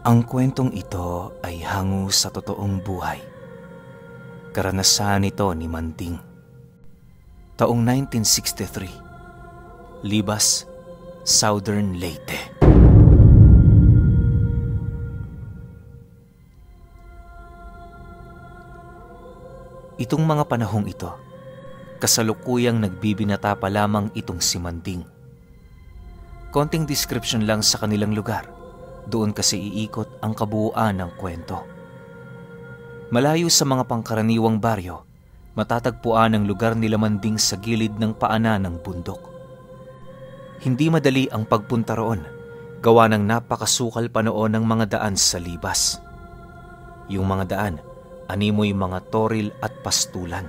Ang kwentong ito ay hango sa totoong buhay. Karanasan ito ni Manding. Taong 1963, Libas, Southern Leyte. Itong mga panahong ito, kasalukuyang nagbibinata pa lamang itong si Manding. Konting description lang sa kanilang lugar. Doon kasi iikot ang kabuuan ng kwento. Malayo sa mga pangkaraniwang baryo, matatagpuan ang lugar nila Manding sa gilid ng paanan ng bundok. Hindi madali ang pagpunta roon, gawa ng napakasukal pa noon ng mga daan sa Libas. Yung mga daan, animoy mga toril at pastulan.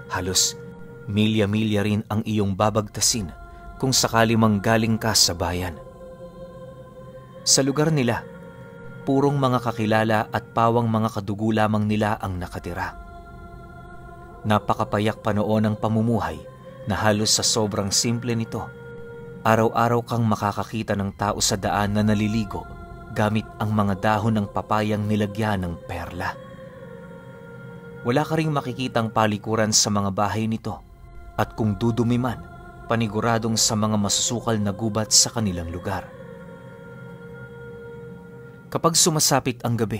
Halos milya-milya rin ang iyong babagtasin kung sakali mang galing ka sa bayan. Sa lugar nila, purong mga kakilala at pawang mga kadugo lamang nila ang nakatira. Napakapayak pa noon ang pamumuhay na halos sa sobrang simple nito, araw-araw kang makakakita ng tao sa daan na naliligo gamit ang mga dahon ng papayang nilagyan ng perla. Wala ka ring makikitang palikuran sa mga bahay nito at kung dudumi man, paniguradong sa mga masusukal na gubat sa kanilang lugar. Kapag sumasapit ang gabi,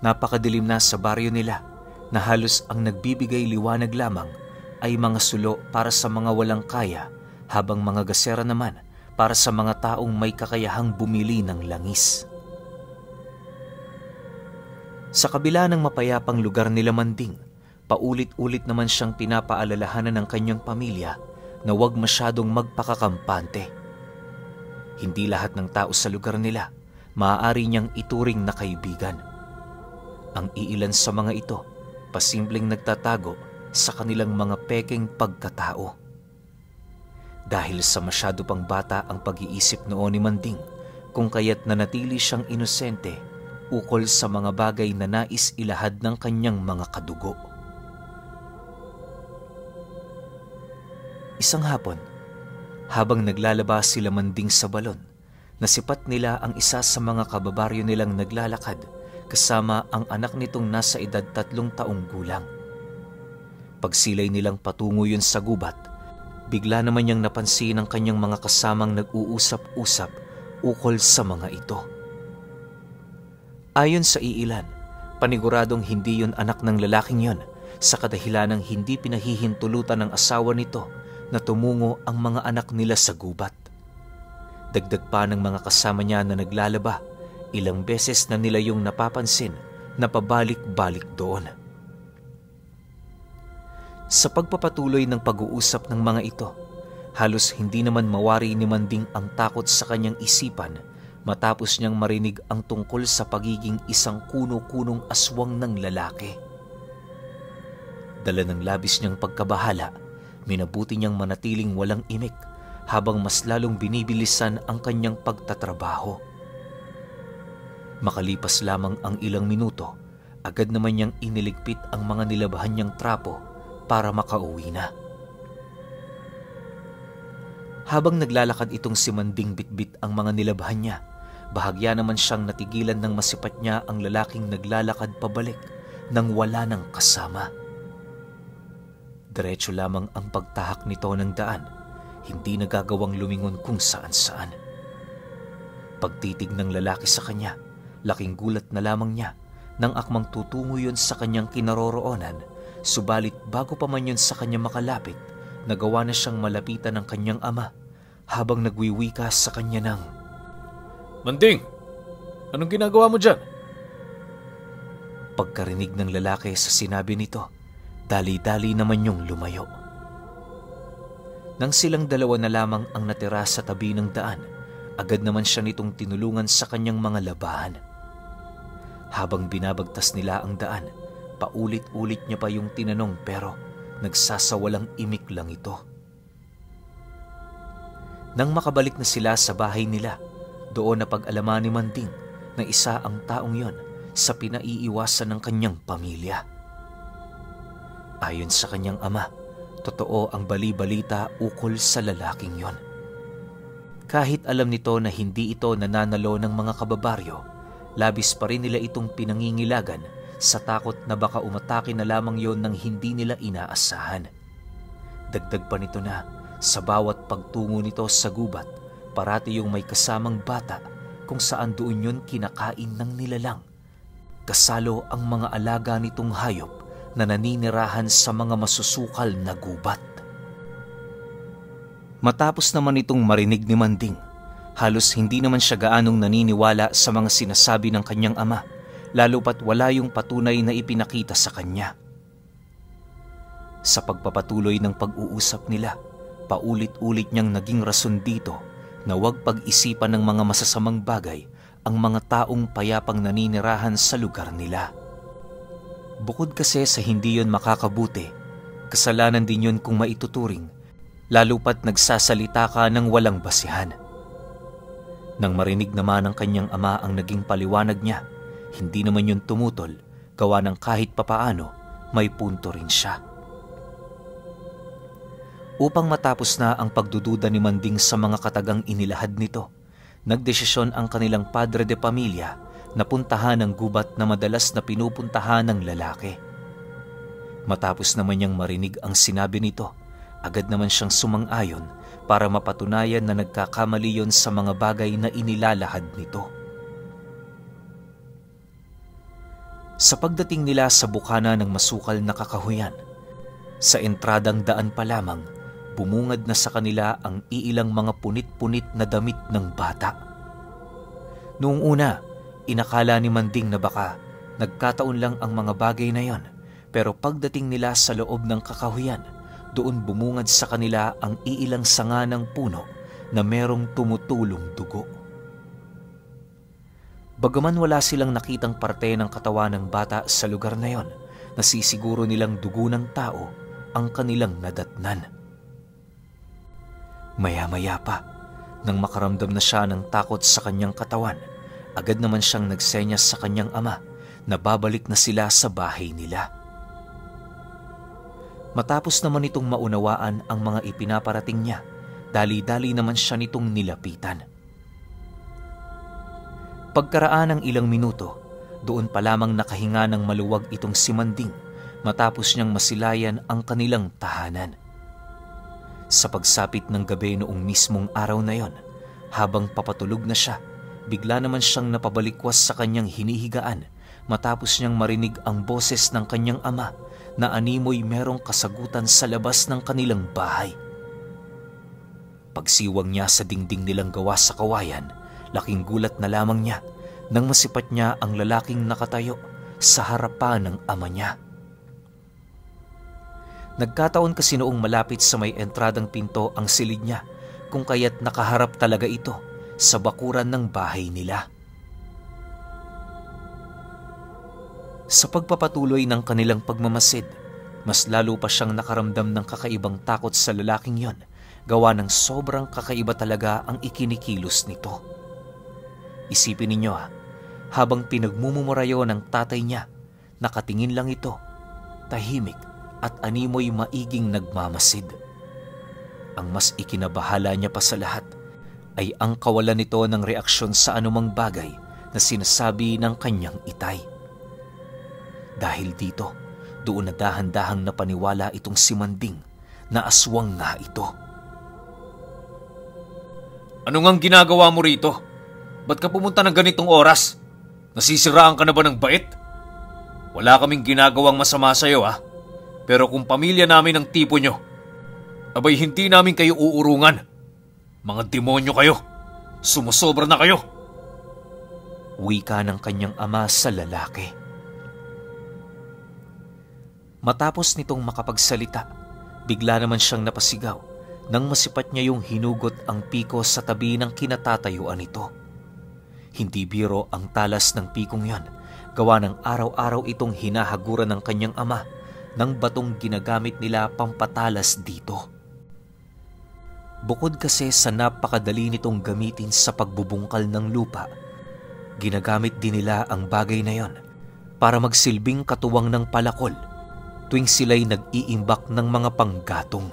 napakadilim na sa baryo nila na halos ang nagbibigay liwanag lamang ay mga sulo para sa mga walang kaya habang mga gasera naman para sa mga taong may kakayahang bumili ng langis. Sa kabila ng mapayapang lugar nila Manding, paulit-ulit naman siyang pinapaalalahanan ng kanyang pamilya na huwag masyadong magpakakampante. Hindi lahat ng tao sa lugar nila maaari niyang ituring na kaibigan. Ang iilan sa mga ito, pasimpleng nagtatago sa kanilang mga pekeng pagkatao. Dahil sa masyado pang bata ang pag-iisip noon ni Manding, kung kaya't nanatili siyang inosente ukol sa mga bagay na nais ilahad ng kanyang mga kadugo. Isang hapon, habang naglalabas sila Manding sa balon, nasipat nila ang isa sa mga kababaryo nilang naglalakad kasama ang anak nitong nasa edad 3 taong gulang. Pagsilay nilang patungo yun sa gubat, bigla naman niyang napansin ang kanyang mga kasamang nag-uusap-usap ukol sa mga ito. Ayon sa iilan, paniguradong hindi yun anak ng lalaking yon sa kadahilanang hindi pinahihintulutan ng asawa nito na tumungo ang mga anak nila sa gubat. Dagdag pa ng mga kasama niya na naglalaba, ilang beses na nila yung napapansin na pabalik-balik doon. Sa pagpapatuloy ng pag-uusap ng mga ito, halos hindi naman mawari ni Manding ang takot sa kanyang isipan matapos niyang marinig ang tungkol sa pagiging isang kuno-kunong aswang ng lalaki. Dala ng labis niyang pagkabahala, minabuti niyang manatiling walang imik habang mas lalong binibilisan ang kanyang pagtatrabaho. Makalipas lamang ang ilang minuto, agad naman niyang iniligpit ang mga nilabahan niyang trapo para makauwi na. Habang naglalakad itong si Manding bitbit ang mga nilabahan niya, bahagya naman siyang natigilan ng masipat niya ang lalaking naglalakad pabalik nang wala ng kasama. Diretso lamang ang pagtahak nito ng daan, hindi nagagawang lumingon kung saan-saan. Pagtitig ng lalaki sa kanya, laking gulat na lamang niya nang akmang tutungo yun sa kanyang kinaroroonan, subalit bago pa man yun sa kanya makalapit, nagawa na siyang malapitan ng kanyang ama habang nagwiwika sa kanya ng, "Manding, anong ginagawa mo dyan?" Pagkarinig ng lalaki sa sinabi nito, dali-dali naman yung lumayo. Nang silang dalawa na lamang ang natira sa tabi ng daan, agad naman siya nitong tinulungan sa kanyang mga labahan. Habang binabagtas nila ang daan, paulit-ulit niya pa yung tinanong pero nagsasawalang imik lang ito. Nang makabalik na sila sa bahay nila, doon na pag-alaman ni Manding na isa ang taong yon sa pinaiiwasan ng kanyang pamilya. Ayon sa kanyang ama, totoo ang bali-balita ukol sa lalaking yon. Kahit alam nito na hindi ito nananalo ng mga kababaryo, labis pa rin nila itong pinangingilagan sa takot na baka umatake na lamang yon ng hindi nila inaasahan. Dagdag pa nito na sa bawat pagtungo nito sa gubat, parati yung may kasamang bata kung saan doon yun kinakain ng nilalang. Kasalo ang mga alaga nitong hayop na naninirahan sa mga masusukal na gubat. Matapos naman itong marinig ni Manding, halos hindi naman siya gaanong naniniwala sa mga sinasabi ng kanyang ama, lalo pat wala yung patunay na ipinakita sa kanya. Sa pagpapatuloy ng pag-uusap nila, paulit-ulit niyang naging rason dito na huwag pag-isipan ng mga masasamang bagay ang mga taong payapang naninirahan sa lugar nila. Bukod kasi sa hindi yon makakabuti, kasalanan din yon kung maituturing, lalo pat nagsasalita ka ng walang basihan. Nang marinig naman ng kanyang ama ang naging paliwanag niya, hindi naman yun tumutol, gawa ng kahit papaano may punto rin siya. Upang matapos na ang pagdududa ni Manding sa mga katagang inilahad nito, nagdesisyon ang kanilang padre de pamilya na puntahan ang gubat na madalas na pinupuntahan ng lalaki. Matapos naman niyang marinig ang sinabi nito, agad naman siyang sumang-ayon para mapatunayan na nagkakamali yon sa mga bagay na inilalahad nito. Sa pagdating nila sa bukana ng masukal na kakahuyan, sa entradang daan pa lamang, bumungad na sa kanila ang iilang mga punit-punit na damit ng bata. Noong una, inakala ni Manding na baka nagkataon lang ang mga bagay na yon, pero pagdating nila sa loob ng kakahuyan, doon bumungad sa kanila ang iilang sanga ng puno na merong tumutulong dugo. Bagaman wala silang nakitang parte ng katawan ng bata sa lugar na yon, nasisiguro nilang dugo ng tao ang kanilang nadatnan. Maya-maya pa, nang makaramdam na siya ng takot sa kanyang katawan, agad naman siyang nagsenyas sa kanyang ama na babalik na sila sa bahay nila. Matapos naman itong maunawaan ang mga ipinaparating niya, dali-dali naman siya nitong nilapitan. Pagkaraan ng ilang minuto, doon pa lamang nakahinga ng maluwag itong si Manding matapos niyang masilayan ang kanilang tahanan. Sa pagsapit ng gabi noong mismong araw na yon, habang papatulog na siya, bigla naman siyang napabalikwas sa kanyang hinihigaan matapos niyang marinig ang boses ng kanyang ama na animoy merong kasagutan sa labas ng kanilang bahay. Pagsiwang niya sa dingding nilang gawa sa kawayan, laking gulat na lamang niya nang masipat niya ang lalaking nakatayo sa harapan ng ama niya. Nagkataon kasi noong malapit sa may entradang pinto ang silid niya, kung kaya't nakaharap talaga ito sa bakuran ng bahay nila. Sa pagpapatuloy ng kanilang pagmamasid, mas lalo pa siyang nakaramdam ng kakaibang takot sa lalaking yon, gawa ng sobrang kakaiba talaga ang ikinikilos nito. Isipin ninyo habang pinagmumurayo ng tatay niya, nakatingin lang ito, tahimik at animoy maiging nagmamasid. Ang mas ikinabahala niya pa sa lahat ay ang kawalan nito ng reaksyon sa anumang bagay na sinasabi ng kanyang itay. Dahil dito, doon na dahan-dahang napaniwala itong si Manding na aswang nga ito. Ano ngang ginagawa mo rito? Ba't ka pumunta ng ganitong oras? Nasisiraan ka na ba ng bait? Wala kaming ginagawang masama sa'yo Pero kung pamilya namin ang tipo nyo, abay hindi namin kayo uurungan. Mga demonyo kayo. Sumusobra na kayo. Wika ng kanyang ama sa lalaki. Matapos nitong makapagsalita, bigla naman siyang napasigaw nang masipat niya yung hinugot ang piko sa tabi ng kinatatayuan nito. Hindi biro ang talas ng pikong yon, gawa ng araw-araw itong hinahaguran ng kanyang ama ng batong ginagamit nila pampatalas dito. Bukod kasi sa napakadali nitong gamitin sa pagbubungkal ng lupa, ginagamit din nila ang bagay na yon para magsilbing katuwang ng palakol tuwing sila'y nag-iimbak ng mga panggatong.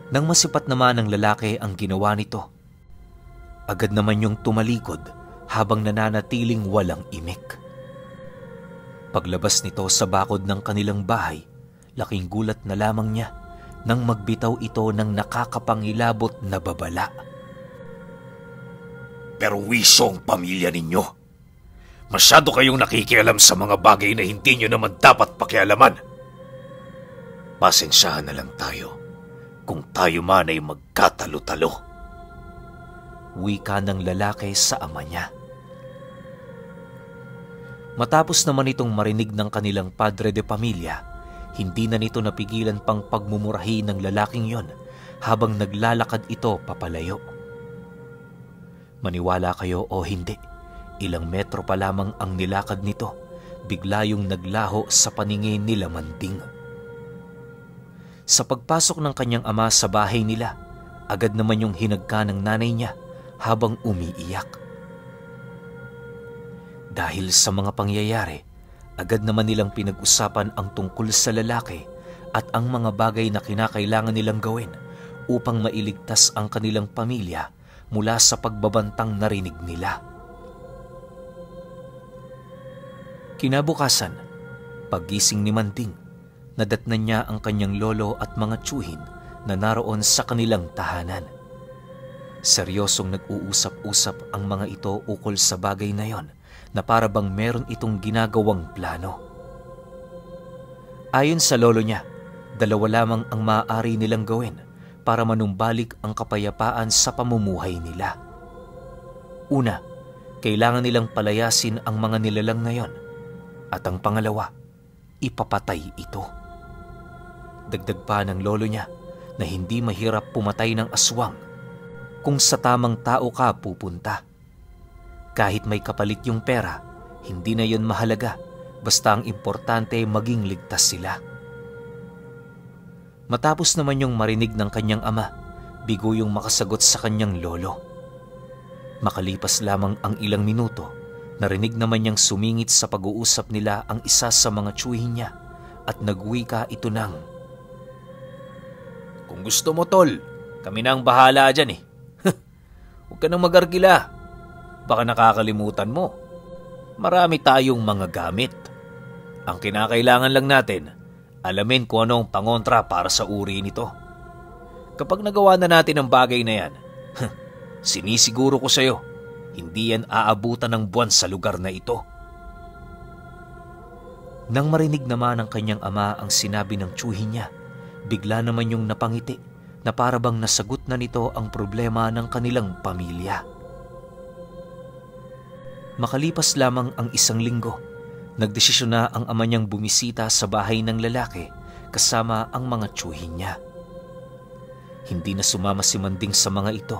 Nang masipat naman ng lalaki ang ginawa nito, agad naman yung tumalikod habang nananatiling walang imik. Paglabas nito sa bakod ng kanilang bahay, laking gulat na lamang niya nang magbitaw ito ng nakakapangilabot na babala. Perwisyo ang pamilya ninyo. Masyado kayong nakikialam sa mga bagay na hindi nyo naman dapat pakialaman. Pasensyahan na lang tayo kung tayo man ay magkatalo-talo. Wika ng lalaki sa ama niya. Matapos naman itong marinig ng kanilang padre de pamilya, hindi na nito napigilan pang pagmumurahi ng lalaking yon habang naglalakad ito papalayo. Maniwala kayo o hindi, ilang metro pa lamang ang nilakad nito, bigla yung naglaho sa paningin nila Manding. Sa pagpasok ng kanyang ama sa bahay nila, agad naman yung hinagka ng nanay niya habang umiiyak. Dahil sa mga pangyayari, agad naman nilang pinag-usapan ang tungkol sa lalaki at ang mga bagay na kinakailangan nilang gawin upang mailigtas ang kanilang pamilya mula sa pagbabantang narinig nila. Kinabukasan, paggising ni Manding, nadatnan niya ang kanyang lolo at mga tiyuhin na naroon sa kanilang tahanan. Seryosong nag-uusap-usap ang mga ito ukol sa bagay na yon na para bang meron itong ginagawang plano. Ayon sa lolo niya, dalawa lamang ang maaari nilang gawin para manumbalik ang kapayapaan sa pamumuhay nila. Una, kailangan nilang palayasin ang mga nilalang na yon. At ang pangalawa, ipapatay ito. Dagdag pa ng lolo niya na hindi mahirap pumatay ng aswang kung sa tamang tao ka pupunta. Kahit may kapalit yung pera, hindi na yun mahalaga, basta ang importante maging ligtas sila. Matapos naman yung marinig ng kanyang ama, bigo yung makasagot sa kanyang lolo. Makalipas lamang ang ilang minuto, narinig naman niyang sumingit sa pag-uusap nila ang isa sa mga tiyuhin niya at nagwika ito ng, "Kung gusto mo, tol, kami na ang bahala dyan eh. Huwag ka nang magargila. Baka nakakalimutan mo. Marami tayong mga gamit. Ang kinakailangan lang natin, alamin kung ano ang pangontra para sa uri nito. Kapag nagawa na natin ang bagay na yan, sinisiguro ko sa'yo, hindi yan aabutan ng buwan sa lugar na ito." Nang marinig naman ng kanyang ama ang sinabi ng tiyuhin niya, bigla naman yung napangiti na para bang nasagot na nito ang problema ng kanilang pamilya. Makalipas lamang ang isang linggo, nagdesisyon na ang ama niyang bumisita sa bahay ng lalaki kasama ang mga tiyuhin niya. Hindi na sumama si Manding sa mga ito,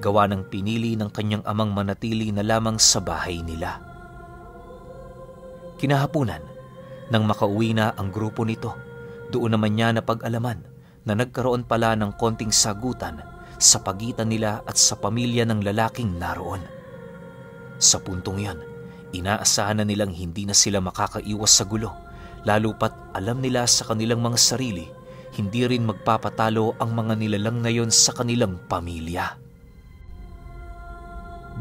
gawa ng pinili ng kanyang amang manatili na lamang sa bahay nila. Kinahapunan, nang makauwi na ang grupo nito, doon naman niya napag-alaman na nagkaroon pala ng konting sagutan sa pagitan nila at sa pamilya ng lalaking naroon. Sa puntong yan, inaasahan na nilang hindi na sila makakaiwas sa gulo, lalo pat alam nila sa kanilang mga sarili, hindi rin magpapatalo ang mga nilalang na yon sa kanilang pamilya.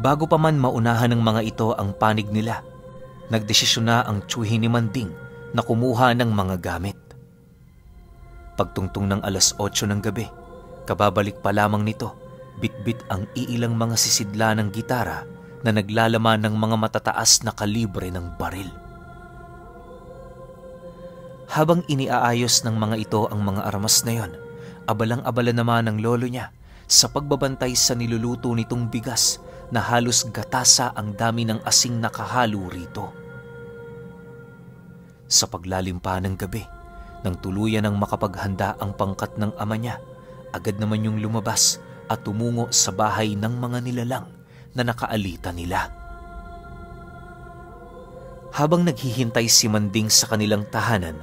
Bago pa man maunahan ng mga ito ang panig nila, nagdesisyon na ang tiyuhin ni Manding na kumuha ng mga gamit. Pagtungtong ng 8:00 ng gabi, kababalik pa lamang nito, bitbit ang iilang mga sisidla ng gitara na naglalaman ng mga matataas na kalibre ng baril. Habang iniaayos ng mga ito ang mga armas na yon, abalang-abala naman ng lolo niya sa pagbabantay sa niluluto nitong bigas na halos gatasa ang dami ng asing nakahalo rito. Sa paglalim pa ng gabi, nang tuluyan ng makapaghanda ang pangkat ng ama niya, agad naman yung lumabas at tumungo sa bahay ng mga nilalang na nakaalita nila. Habang naghihintay si Manding sa kanilang tahanan,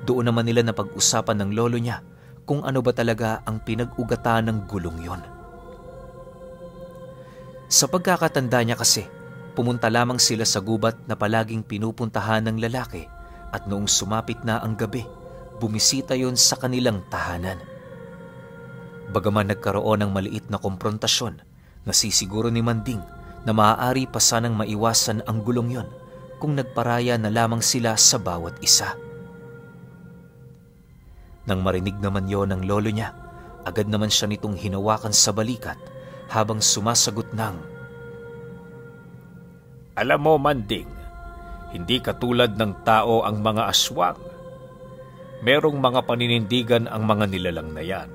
doon naman nila napag-usapan ng lolo niya kung ano ba talaga ang pinag-ugatan ng gulong yon. Sa pagkakatanda niya kasi, pumunta lamang sila sa gubat na palaging pinupuntahan ng lalaki at noong sumapit na ang gabi, bumisita yon sa kanilang tahanan. Bagaman nagkaroon ng maliit na komprontasyon, nasisiguro ni Manding na maaari pa sanang maiwasan ang gulong yon kung nagparaya na lamang sila sa bawat isa. Nang marinig naman yon ng lolo niya, agad naman siya nitong hinawakan sa balikat habang sumasagot ng, Alam mo, Manding, hindi katulad ng tao ang mga aswang. Merong mga paninindigan ang mga nilalang na yan.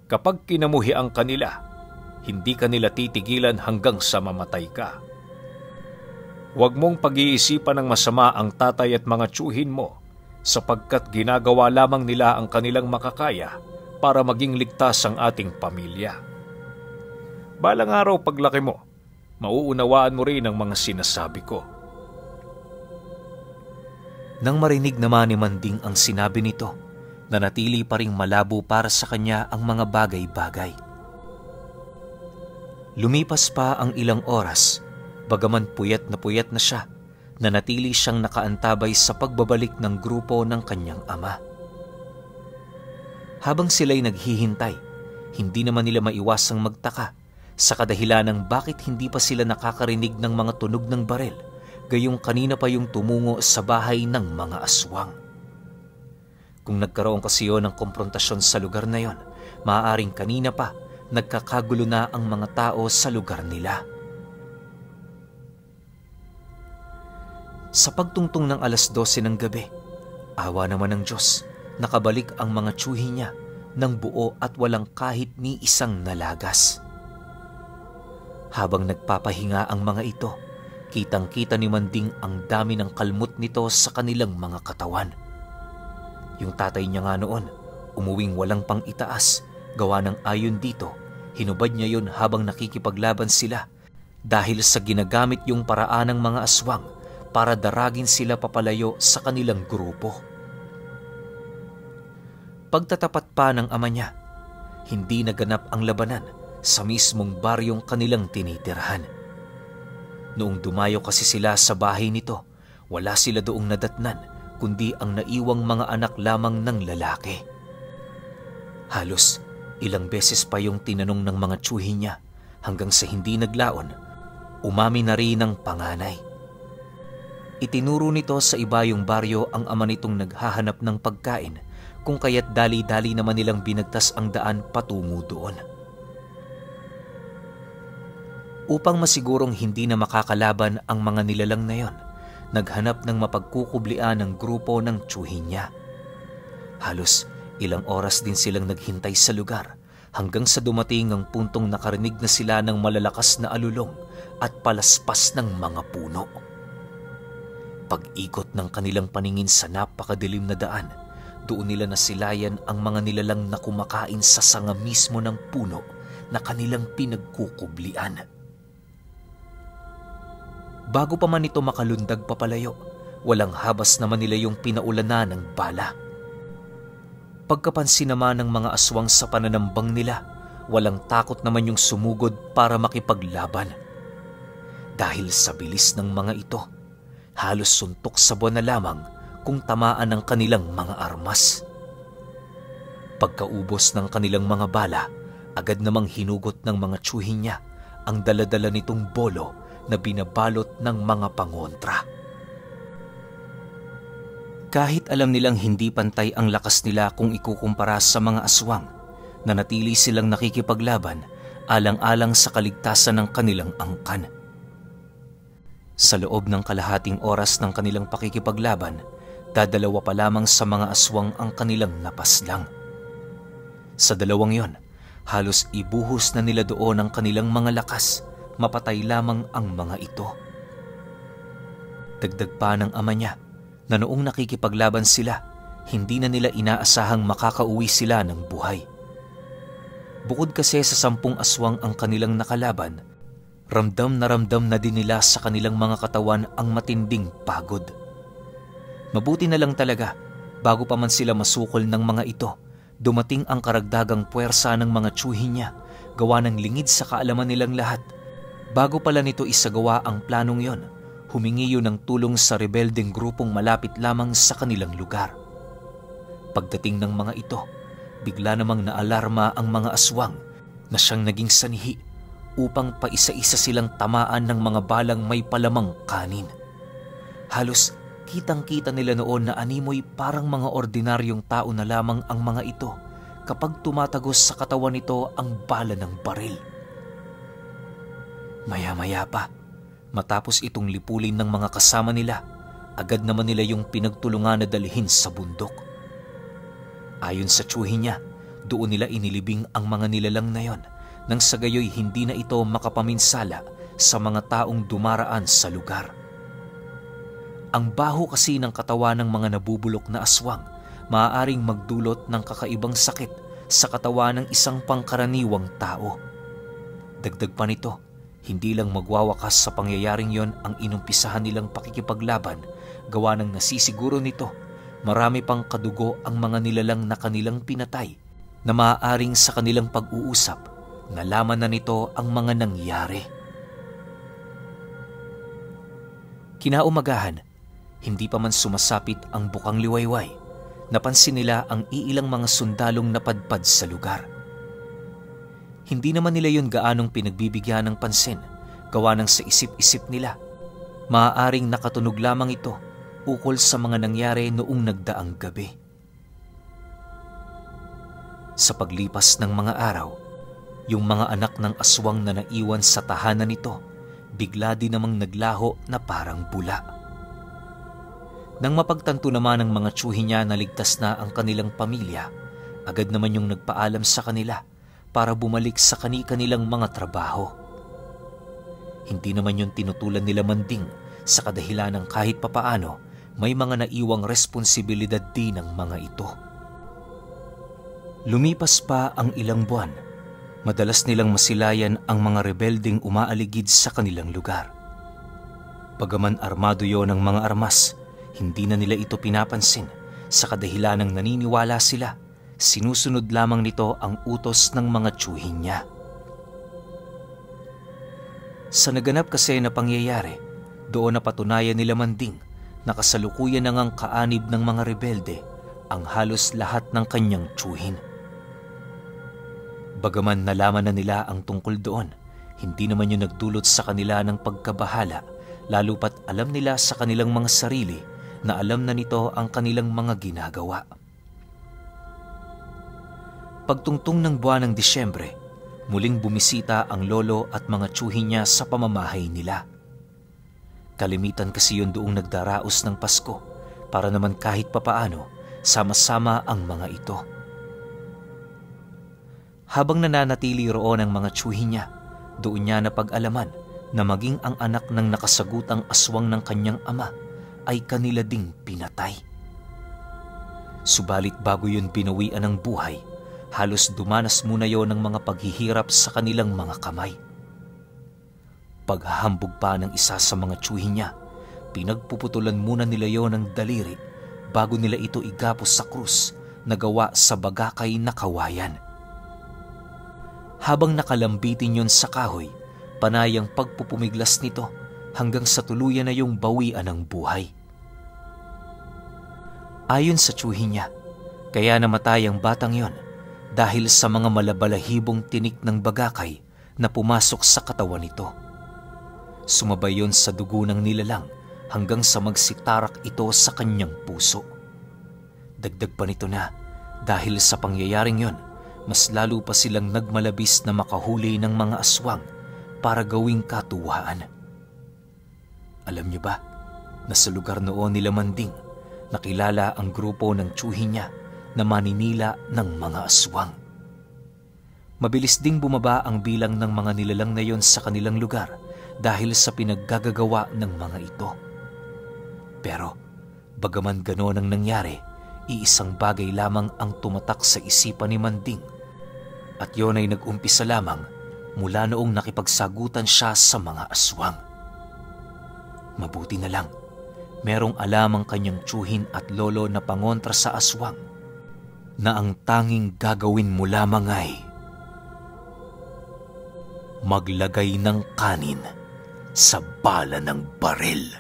Kapag kinamuhi ang kanila, hindi kanila titigilan hanggang sa mamatay ka. Huwag mong pag-iisipan ng masama ang tatay at mga tiyuhin mo sapagkat ginagawa lamang nila ang kanilang makakaya para maging ligtas ang ating pamilya. Balang araw paglaki mo, mauunawaan mo rin ang mga sinasabi ko. Nang marinig naman ni Manding ang sinabi nito, nanatili pa ring malabo para sa kanya ang mga bagay-bagay. Lumipas pa ang ilang oras, bagaman puyat na siya, nanatili siyang nakaantabay sa pagbabalik ng grupo ng kanyang ama. Habang sila'y naghihintay, hindi naman nila maiwasang magtaka sa kadahilan ng bakit hindi pa sila nakakarinig ng mga tunog ng baril, gayong kanina pa yung tumungo sa bahay ng mga aswang. Kung nagkaroon kasi yun ng komprontasyon sa lugar na yon, maaaring kanina pa nagkakagulo na ang mga tao sa lugar nila. Sa pagtungtong ng 12:00 ng gabi, awa naman ng Diyos, nakabalik ang mga tiyuhi niya ng buo at walang kahit ni isang nalagas. Habang nagpapahinga ang mga ito, kitang-kita ni Manding ang dami ng kalmot nito sa kanilang mga katawan. Yung tatay niya nga noon, umuwing walang pang itaas, gawa ng ayon dito, hinubad niya yun habang nakikipaglaban sila dahil sa ginagamit yung paraan ng mga aswang para daragin sila papalayo sa kanilang grupo. Pagtatapat pa ng ama niya, hindi naganap ang labanan sa mismong baryong kanilang tinitirhan. Noong dumayo kasi sila sa bahay nito, wala sila doong nadatnan kundi ang naiwang mga anak lamang ng lalaki. Halos ilang beses pa yung tinanong ng mga tiyuhi niya hanggang sa hindi naglaon, umami na rin ang panganay. Itinuro nito sa iba yung baryo ang ama nitong naghahanap ng pagkain, kung kaya't dali-dali naman nilang binagtas ang daan patungo doon. Upang masigurong hindi na makakalaban ang mga nilalang na yon, naghanap ng mapagkukublian ng grupo ng tiyuhin niya. Halos ilang oras din silang naghintay sa lugar hanggang sa dumating ang puntong nakarinig na sila ng malalakas na alulong at palaspas ng mga puno. Pag-ikot ng kanilang paningin sa napakadilim na daan, doon nila nasilayan ang mga nilalang na kumakain sa sanga mismo ng puno na kanilang pinagkukublian. Bago pa man ito makalundag papalayo, walang habas naman nila yung pinaulanan ng bala. Pagkapansin naman ng mga aswang sa pananambang nila, walang takot naman yung sumugod para makipaglaban. Dahil sa bilis ng mga ito, halos suntok sa buwan na lamang kung tamaan ng kanilang mga armas. Pagkaubos ng kanilang mga bala, agad namang hinugot ng mga tiyuhin niya ang daladala nitong bolo na binabalot ng mga pangontra. Kahit alam nilang hindi pantay ang lakas nila kung ikukumpara sa mga aswang, nanatili silang nakikipaglaban alang-alang sa kaligtasan ng kanilang angkan. Sa loob ng kalahating oras ng kanilang pakikipaglaban, dadalawa pa lamang sa mga aswang ang kanilang napaslang. Sa dalawang yon, halos ibuhos na nila doon ang kanilang mga lakas, mapatay lamang ang mga ito. Dagdag pa ng ama niya na noong nakikipaglaban sila, hindi na nila inaasahang makakauwi sila ng buhay. Bukod kasi sa 10 aswang ang kanilang nakalaban, ramdam na din nila sa kanilang mga katawan ang matinding pagod. Mabuti na lang talaga, bago pa man sila masukol ng mga ito, dumating ang karagdagang puwersa ng mga tiyuhin niya, gawa ng lingid sa kaalaman nilang lahat. Bago pala nito isagawa ang planong yon, humingi yun ng tulong sa rebeldeng grupong malapit lamang sa kanilang lugar. Pagdating ng mga ito, bigla namang naalarma ang mga aswang na siyang naging sanhi upang paisa-isa silang tamaan ng mga balang may palamang kanin. Halos kitang-kita nila noon na animoy parang mga ordinaryong tao na lamang ang mga ito kapag tumatagos sa katawan nito ang bala ng baril. Maya-maya pa, matapos itong lipulin ng mga kasama nila, agad naman nila yung pinagtulungan na dalhin sa bundok. Ayon sa tiyuhin niya, doon nila inilibing ang mga nilalang na yon nang sa gayoy hindi na ito makapaminsala sa mga taong dumaraan sa lugar. Ang baho kasi ng katawan ng mga nabubulok na aswang maaaring magdulot ng kakaibang sakit sa katawan ng isang pangkaraniwang tao. Dagdag pa nito, hindi lang magwawakas sa pangyayaring yon ang inumpisahan nilang pakikipaglaban, gawa ng nasisiguro nito marami pang kadugo ang mga nilalang na kanilang pinatay na maaaring sa kanilang pag-uusap nalaman na nito ang mga nangyari. Kinaumagahan, hindi pa man sumasapit ang bukang liwayway, napansin nila ang iilang mga sundalong napadpad sa lugar. Hindi naman nila yun gaanong pinagbibigyan ng pansin, gawa ng sa isip-isip nila. Maaaring nakatunog lamang ito ukol sa mga nangyari noong nagdaang gabi. Sa paglipas ng mga araw, yung mga anak ng aswang na naiwan sa tahanan nito, bigla din namang naglaho na parang bula. Nang mapagtanto naman ng mga tiyuhin niya na ligtas na ang kanilang pamilya, agad naman yung nagpaalam sa kanila para bumalik sa kani-kanilang mga trabaho. Hindi naman yung tinutulan nila manding sa kadahilan ng kahit papaano may mga naiwang responsibilidad din ng mga ito. Lumipas pa ang ilang buwan, madalas nilang masilayan ang mga rebelding umaaligid sa kanilang lugar. Bagaman armado yon ng mga armas, hindi na nila ito pinapansin sa kadahilan ng naniniwala sila. Sinusunod lamang nito ang utos ng mga tiyuhin niya. Sa naganap kasi na pangyayari, doon napatunayan nila manding na kasalukuyan na ngang kaanib ng mga rebelde ang halos lahat ng kanyang tiyuhin. Bagaman nalaman na nila ang tungkol doon, hindi naman yun nagdulot sa kanila ng pagkabahala, lalo pat alam nila sa kanilang mga sarili na alam na nito ang kanilang mga ginagawa. Pagtungtong ng buwan ng Disyembre, muling bumisita ang lolo at mga tiyuhin niya sa pamamahay nila. Kalimitan kasi yun doong nagdaraos ng Pasko para naman kahit papaano sama-sama ang mga ito. Habang nananatili roon ang mga tiyuhin niya, doon niya napag-alaman na maging ang anak ng nakasagutang aswang ng kanyang ama ay kanila ding pinatay. Subalit bago yun binawian ng buhay, halos dumanas muna yon ng mga paghihirap sa kanilang mga kamay. Paghahambog pa ng isa sa mga tiyuhin niya, pinagpuputulan muna nila yon ng daliri bago nila ito igapos sa krus na gawa sa bagakay na kawayan. Habang nakalambitin yon sa kahoy, panayang pagpupumiglas nito hanggang sa tuluyan na yung bawian ng buhay. Ayon sa tiyuhin niya, kaya namatay ang batang yon dahil sa mga malabalahibong tinik ng bagakay na pumasok sa katawan nito. Sumabay yon sa dugo ng nilalang hanggang sa magsitarak ito sa kanyang puso. Dagdag pa nito na dahil sa pangyayaring yon, mas lalo pa silang nagmalabis na makahuli ng mga aswang para gawing katuwaan. Alam niyo ba na sa lugar noon nila manding, nakilala ang grupo ng tiyuhin niya na maninila ng mga aswang. Mabilis ding bumaba ang bilang ng mga nilalang na yon sa kanilang lugar dahil sa pinaggagawa ng mga ito. Pero bagaman gano'n ang nangyari, iisang bagay lamang ang tumatak sa isipan ni Manding, at yon ay nag-umpisa lamang mula noong nakipagsagutan siya sa mga aswang. Mabuti na lang, merong alam ang kanyang tiyuhin at lolo na pangontra sa aswang na ang tanging gagawin mo lamang ay maglagay ng kanin sa bala ng baril.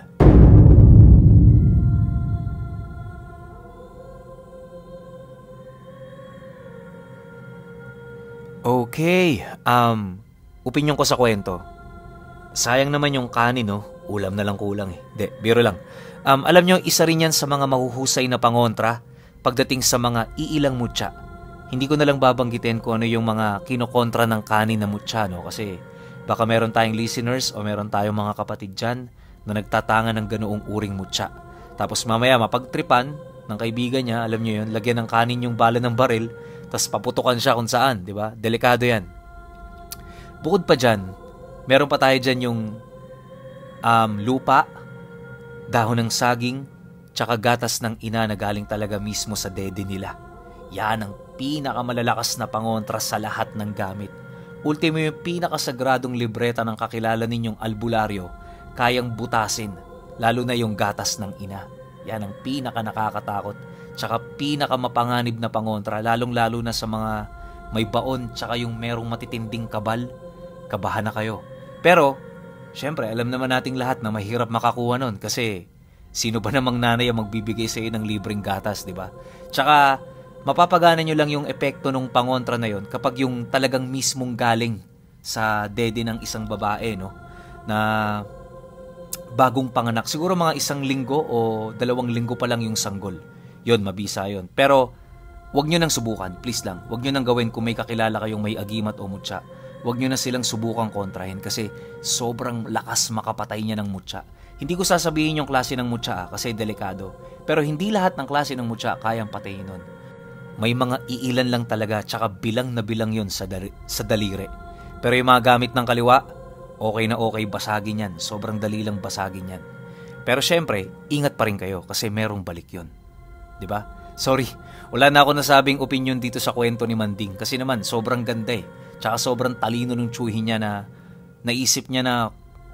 Okay, opinyon ko sa kwento, sayang naman yung kanin, no? Ulam na lang kulang eh. Hindi, biro lang. Alam nyo, isa rin yan sa mga mahuhusay na pangontra pagdating sa mga iilang mutya. Hindi ko na lang babanggitin kung ano yung mga kinokontra ng kanin na mutya, no? Kasi baka meron tayong listeners o meron tayong mga kapatid dyan na nagtatangan ng ganoong uring mutya. Tapos mamaya mapagtripan ng kaibigan niya, alam nyo yun, lagyan ng kanin yung bala ng baril, tapos paputukan siya kung saan, di ba? Delikado yan. Bukod pa dyan, meron pa tayo dyan yung lupa, dahon ng saging, tsaka gatas ng ina na galing talaga mismo sa dede nila. Yan ang pinakamalalakas na pangontra sa lahat ng gamit. Ultimo yung pinakasagradong libreta ng kakilala ninyong albularyo, kayang butasin, lalo na yung gatas ng ina. Yan ang pinaka nakakatakot, tsaka pinaka mapanganib na pangontra, lalong-lalo na sa mga may baon, tsaka yung merong matitinding kabal, kabahan na kayo. Pero, syempre, alam naman nating lahat na mahirap makakuha nun kasi sino ba namang nanay ang magbibigay sa iyo ng libreng gatas, di ba? Tsaka, mapapagana nyo lang yung epekto ng pangontra na yon kapag yung talagang mismong galing sa dede ng isang babae, no? Na bagong panganak. Siguro mga 1 linggo o 2 linggo pa lang yung sanggol. Yon, mabisa yon. Pero, wag nyo nang subukan. Please lang. Wag nyo nang gawin kung may kakilala kayong may agimat o mutya. Wag nyo na silang subukang kontrahin kasi sobrang lakas makapatay niya ng mutya. Hindi ko sasabihin yung klase ng mutya kasi delikado. Pero hindi lahat ng klase ng mutya kayang patayin nun. May mga iilan lang talaga tsaka bilang na bilang yun sa daliri. Pero yung mga gamit ng kaliwa, okay na okay basagin yan. Sobrang dali lang basagin yan. Pero syempre, ingat pa rin kayo kasi merong balik yun. Diba? Sorry, wala na ako nasabing opinion dito sa kwento ni Manding kasi naman sobrang ganda eh. Tsaka sobrang talino ng tsuhin niya na naisip niya na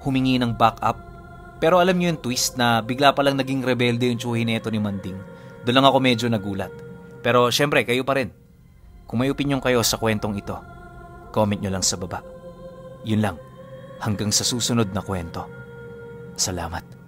humingi ng backup. Pero alam niyo yung twist na bigla palang naging rebelde yung tsuhin nito ni Manding. Doon lang ako medyo nagulat. Pero syempre, kayo pa rin. Kung may opinion kayo sa kwentong ito, comment nyo lang sa baba. Yun lang. Hanggang sa susunod na kwento. Salamat.